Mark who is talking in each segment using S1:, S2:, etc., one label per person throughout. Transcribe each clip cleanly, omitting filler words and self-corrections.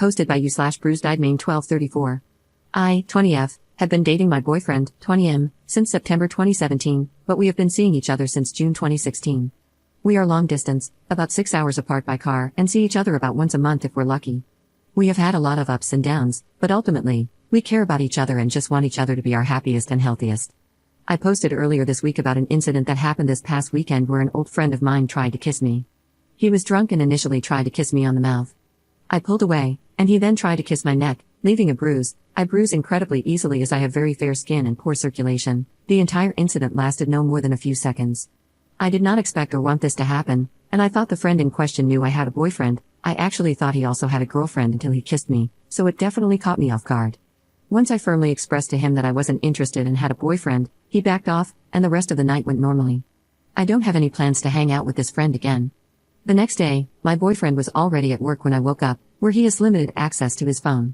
S1: Posted by u/bruised-eyed-main 1234. I, 20F, have been dating my boyfriend, 20M, since September 2017, but we have been seeing each other since June 2016. We are long distance, about 6 hours apart by car, and see each other about once a month if we're lucky. We have had a lot of ups and downs, but ultimately, we care about each other and just want each other to be our happiest and healthiest. I posted earlier this week about an incident that happened this past weekend where an old friend of mine tried to kiss me. He was drunk and initially tried to kiss me on the mouth. I pulled away, and he then tried to kiss my neck, leaving a bruise. I bruise incredibly easily as I have very fair skin and poor circulation. The entire incident lasted no more than a few seconds. I did not expect or want this to happen, and I thought the friend in question knew I had a boyfriend. I actually thought he also had a girlfriend until he kissed me, so it definitely caught me off guard. Once I firmly expressed to him that I wasn't interested and had a boyfriend, he backed off, and the rest of the night went normally. I don't have any plans to hang out with this friend again. The next day, my boyfriend was already at work when I woke up, where he has limited access to his phone.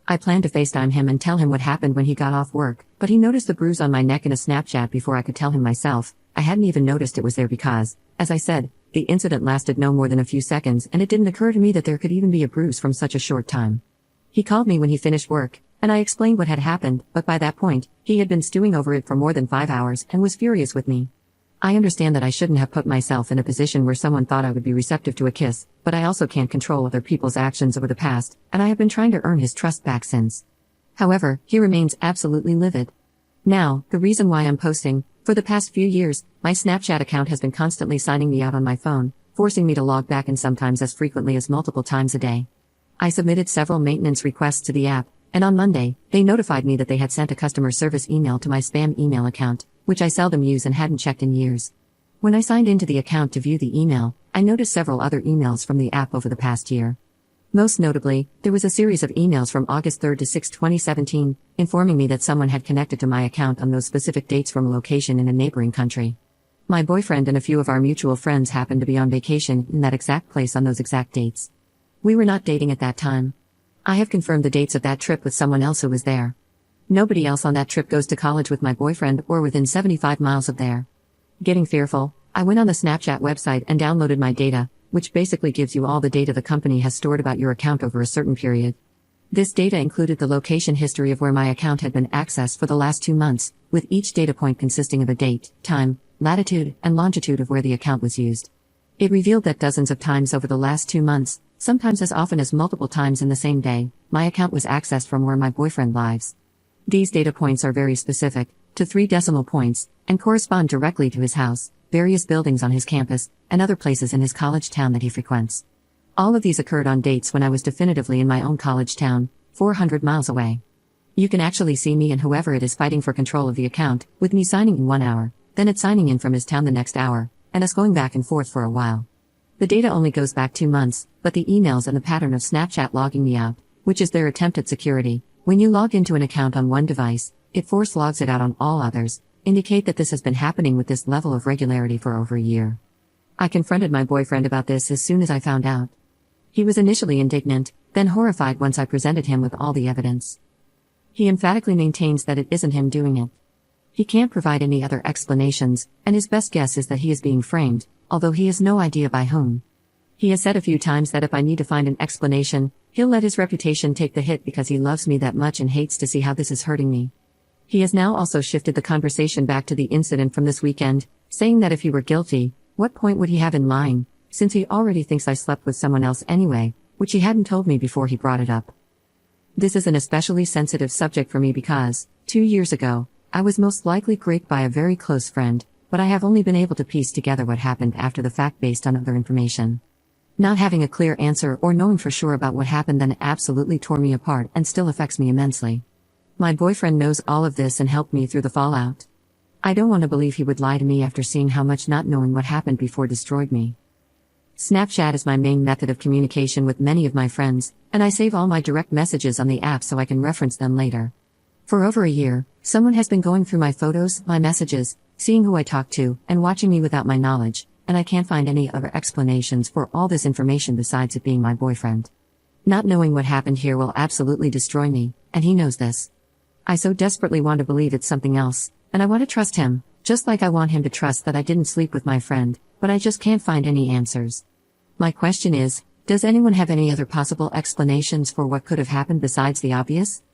S1: I planned to FaceTime him and tell him what happened when he got off work, but he noticed the bruise on my neck in a Snapchat before I could tell him myself. I hadn't even noticed it was there because, as I said, the incident lasted no more than a few seconds and it didn't occur to me that there could even be a bruise from such a short time. He called me when he finished work, and I explained what had happened, but by that point, he had been stewing over it for more than 5 hours and was furious with me. I understand that I shouldn't have put myself in a position where someone thought I would be receptive to a kiss, but I also can't control other people's actions over the past, and I have been trying to earn his trust back since. However, he remains absolutely livid. Now, the reason why I'm posting: for the past few years, my Snapchat account has been constantly signing me out on my phone, forcing me to log back and sometimes as frequently as multiple times a day. I submitted several maintenance requests to the app, and on Monday, they notified me that they had sent a customer service email to my spam email account, which I seldom use and hadn't checked in years. When I signed into the account to view the email, I noticed several other emails from the app over the past year. Most notably, there was a series of emails from August 3 to 6, 2017, informing me that someone had connected to my account on those specific dates from a location in a neighboring country. My boyfriend and a few of our mutual friends happened to be on vacation in that exact place on those exact dates. We were not dating at that time. I have confirmed the dates of that trip with someone else who was there. Nobody else on that trip goes to college with my boyfriend or within 75 miles of there. Getting fearful, I went on the Snapchat website and downloaded my data, which basically gives you all the data the company has stored about your account over a certain period. This data included the location history of where my account had been accessed for the last 2 months, with each data point consisting of a date, time, latitude, and longitude of where the account was used. It revealed that dozens of times over the last 2 months, sometimes as often as multiple times in the same day, my account was accessed from where my boyfriend lives. These data points are very specific, to 3 decimal points, and correspond directly to his house, various buildings on his campus, and other places in his college town that he frequents. All of these occurred on dates when I was definitively in my own college town, 400 miles away. You can actually see me and whoever it is fighting for control of the account, with me signing in 1 hour, then it signing in from his town the next hour, and us going back and forth for a while. The data only goes back 2 months, but the emails and the pattern of Snapchat logging me out, which is their attempt at security. When you log into an account on one device, it force logs it out on all others, indicate that this has been happening with this level of regularity for over a year. I confronted my boyfriend about this as soon as I found out. He was initially indignant, then horrified once I presented him with all the evidence. He emphatically maintains that it isn't him doing it. He can't provide any other explanations, and his best guess is that he is being framed, although he has no idea by whom. He has said a few times that if I need to find an explanation, he'll let his reputation take the hit because he loves me that much and hates to see how this is hurting me. He has now also shifted the conversation back to the incident from this weekend, saying that if he were guilty, what point would he have in lying, since he already thinks I slept with someone else anyway, which he hadn't told me before he brought it up. This is an especially sensitive subject for me because, 2 years ago, I was most likely raped by a very close friend, but I have only been able to piece together what happened after the fact based on other information. Not having a clear answer or knowing for sure about what happened then absolutely tore me apart and still affects me immensely. My boyfriend knows all of this and helped me through the fallout. I don't want to believe he would lie to me after seeing how much not knowing what happened before destroyed me. Snapchat is my main method of communication with many of my friends, and I save all my direct messages on the app so I can reference them later. For over a year, someone has been going through my photos, my messages, seeing who I talk to, and watching me without my knowledge, and I can't find any other explanations for all this information besides it being my boyfriend. Not knowing what happened here will absolutely destroy me, and he knows this. I so desperately want to believe it's something else, and I want to trust him, just like I want him to trust that I didn't sleep with my friend, but I just can't find any answers. My question is, Does anyone have any other possible explanations for what could have happened besides the obvious?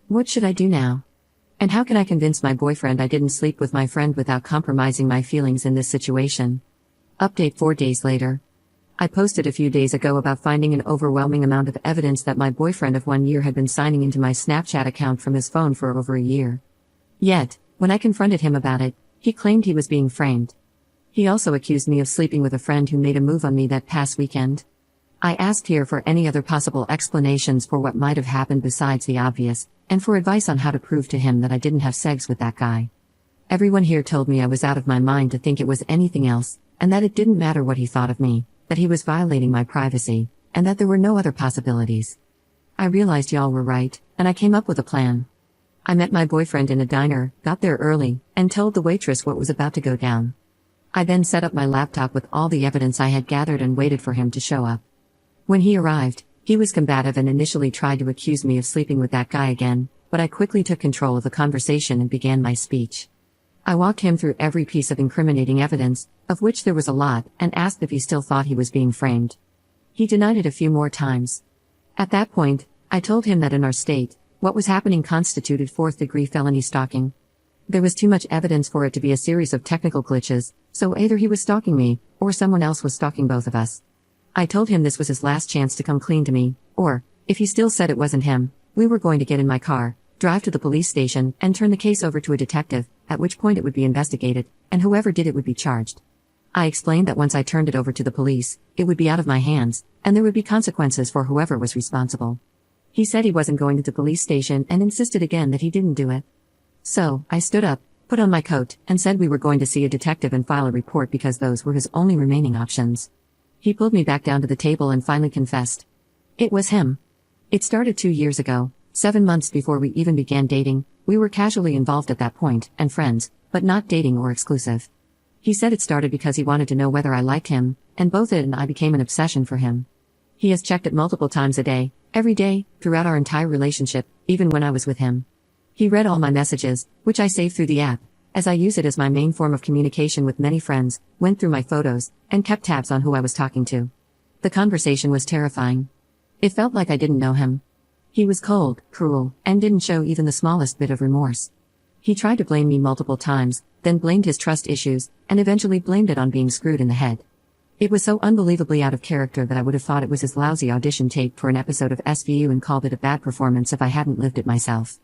S1: What should I do now? And how can I convince my boyfriend I didn't sleep with my friend without compromising my feelings in this situation? Update 4 days later. I posted a few days ago about finding an overwhelming amount of evidence that my boyfriend of 1 year had been signing into my Snapchat account from his phone for over a year. Yet, when I confronted him about it, he claimed he was being framed. He also accused me of sleeping with a friend who made a move on me that past weekend. I asked here for any other possible explanations for what might have happened besides the obvious, and for advice on how to prove to him that I didn't have sex with that guy. Everyone here told me I was out of my mind to think it was anything else, and that it didn't matter what he thought of me, that he was violating my privacy, and that there were no other possibilities. I realized y'all were right, and I came up with a plan. I met my boyfriend in a diner, got there early, and told the waitress what was about to go down. I then set up my laptop with all the evidence I had gathered and waited for him to show up. When he arrived, he was combative and initially tried to accuse me of sleeping with that guy again, but I quickly took control of the conversation and began my speech. I walked him through every piece of incriminating evidence, of which there was a lot, and asked if he still thought he was being framed. He denied it a few more times. At that point, I told him that in our state, what was happening constituted 4th-degree felony stalking. There was too much evidence for it to be a series of technical glitches, so either he was stalking me, or someone else was stalking both of us. I told him this was his last chance to come clean to me, or, if he still said it wasn't him, we were going to get in my car, drive to the police station, and turn the case over to a detective, at which point it would be investigated, and whoever did it would be charged. I explained that once I turned it over to the police, it would be out of my hands, and there would be consequences for whoever was responsible. He said he wasn't going to the police station and insisted again that he didn't do it. So, I stood up, put on my coat, and said we were going to see a detective and file a report because those were his only remaining options. He pulled me back down to the table and finally confessed. It was him. It started 2 years ago, 7 months before we even began dating. We were casually involved at that point, and friends, but not dating or exclusive. He said it started because he wanted to know whether I liked him, and both it and I became an obsession for him. He has checked it multiple times a day, every day, throughout our entire relationship, even when I was with him. He read all my messages, which I saved through the app, as I use it as my main form of communication with many friends, went through my photos, and kept tabs on who I was talking to. The conversation was terrifying. It felt like I didn't know him. He was cold, cruel, and didn't show even the smallest bit of remorse. He tried to blame me multiple times, then blamed his trust issues, and eventually blamed it on being screwed in the head. It was so unbelievably out of character that I would have thought it was his lousy audition tape for an episode of SVU and called it a bad performance if I hadn't lived it myself.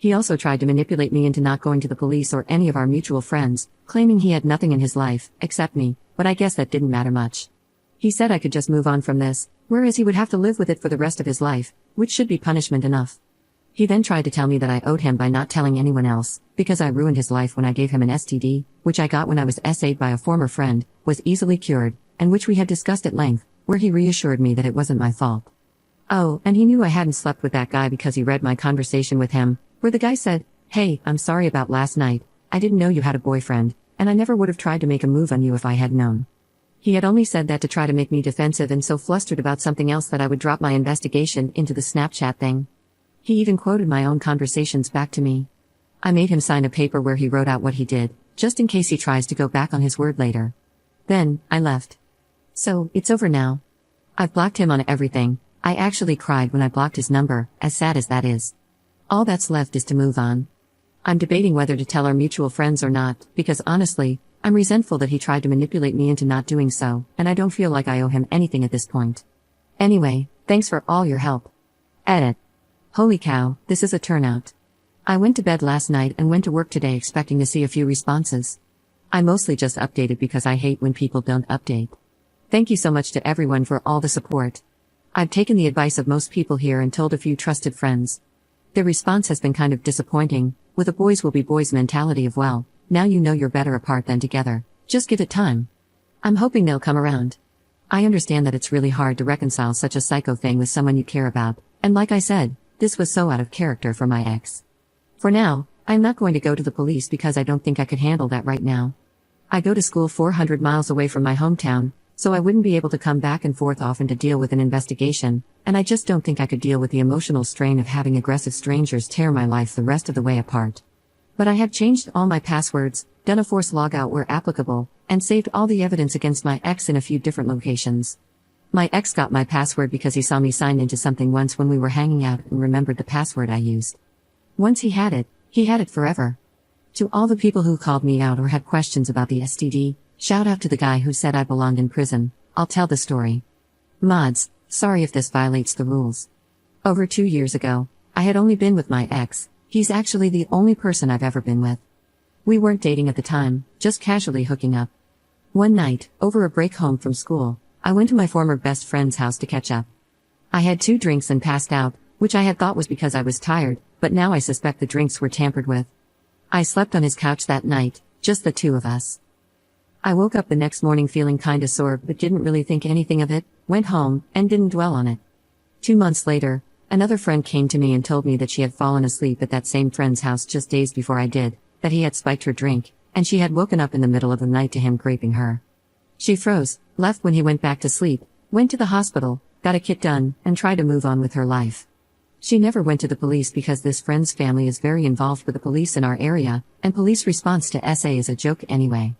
S1: He also tried to manipulate me into not going to the police or any of our mutual friends, claiming he had nothing in his life, except me, but I guess that didn't matter much. He said I could just move on from this, whereas he would have to live with it for the rest of his life, which should be punishment enough. He then tried to tell me that I owed him by not telling anyone else, because I ruined his life when I gave him an STD, which I got when I was SA'd by a former friend, was easily cured, and which we had discussed at length, where he reassured me that it wasn't my fault. Oh, and he knew I hadn't slept with that guy because he read my conversation with him, where the guy said, "Hey, I'm sorry about last night, I didn't know you had a boyfriend, and I never would have tried to make a move on you if I had known." He had only said that to try to make me defensive and so flustered about something else that I would drop my investigation into the Snapchat thing. He even quoted my own conversations back to me. I made him sign a paper where he wrote out what he did, just in case he tries to go back on his word later. Then, I left. So, it's over now. I've blocked him on everything. I actually cried when I blocked his number, as sad as that is. All that's left is to move on. I'm debating whether to tell our mutual friends or not, because honestly, I'm resentful that he tried to manipulate me into not doing so, and I don't feel like I owe him anything at this point. Anyway, thanks for all your help. Edit. Holy cow, this is a turnout. I went to bed last night and went to work today expecting to see a few responses. I mostly just updated because I hate when people don't update. Thank you so much to everyone for all the support. I've taken the advice of most people here and told a few trusted friends. Their response has been kind of disappointing, with a boys will be boys mentality of well, now you know you're better apart than together, just give it time. I'm hoping they'll come around. I understand that it's really hard to reconcile such a psycho thing with someone you care about, and like I said, this was so out of character for my ex. For now, I'm not going to go to the police because I don't think I could handle that right now. I go to school 400 miles away from my hometown, so I wouldn't be able to come back and forth often to deal with an investigation, and I just don't think I could deal with the emotional strain of having aggressive strangers tear my life the rest of the way apart. But I have changed all my passwords, done a forced logout where applicable, and saved all the evidence against my ex in a few different locations. My ex got my password because he saw me sign into something once when we were hanging out and remembered the password I used. Once he had it forever. To all the people who called me out or had questions about the STD, shout out to the guy who said I belonged in prison. I'll tell the story. Mods, sorry if this violates the rules. Over 2 years ago, I had only been with my ex. He's actually the only person I've ever been with. We weren't dating at the time, just casually hooking up. One night, over a break home from school, I went to my former best friend's house to catch up. I had 2 drinks and passed out, which I had thought was because I was tired, but now I suspect the drinks were tampered with. I slept on his couch that night, just the 2 of us. I woke up the next morning feeling kinda sore but didn't really think anything of it, went home, and didn't dwell on it. 2 months later, another friend came to me and told me that she had fallen asleep at that same friend's house just days before I did, that he had spiked her drink, and she had woken up in the middle of the night to him graping her. She froze, left when he went back to sleep, went to the hospital, got a kit done, and tried to move on with her life. She never went to the police because this friend's family is very involved with the police in our area, and police response to SA is a joke anyway.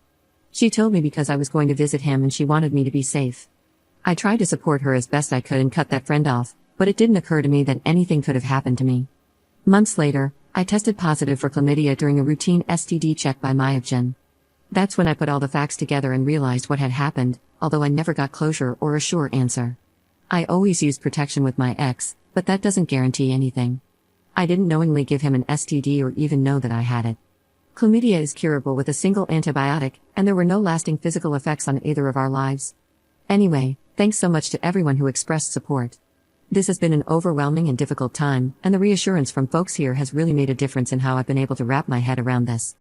S1: She told me because I was going to visit him and she wanted me to be safe. I tried to support her as best I could and cut that friend off, but it didn't occur to me that anything could have happened to me. Months later, I tested positive for chlamydia during a routine STD check by Myogene. That's when I put all the facts together and realized what had happened, although I never got closure or a sure answer. I always used protection with my ex, but that doesn't guarantee anything. I didn't knowingly give him an STD or even know that I had it. Chlamydia is curable with a single antibiotic, and there were no lasting physical effects on either of our lives. Anyway, thanks so much to everyone who expressed support. This has been an overwhelming and difficult time, and the reassurance from folks here has really made a difference in how I've been able to wrap my head around this.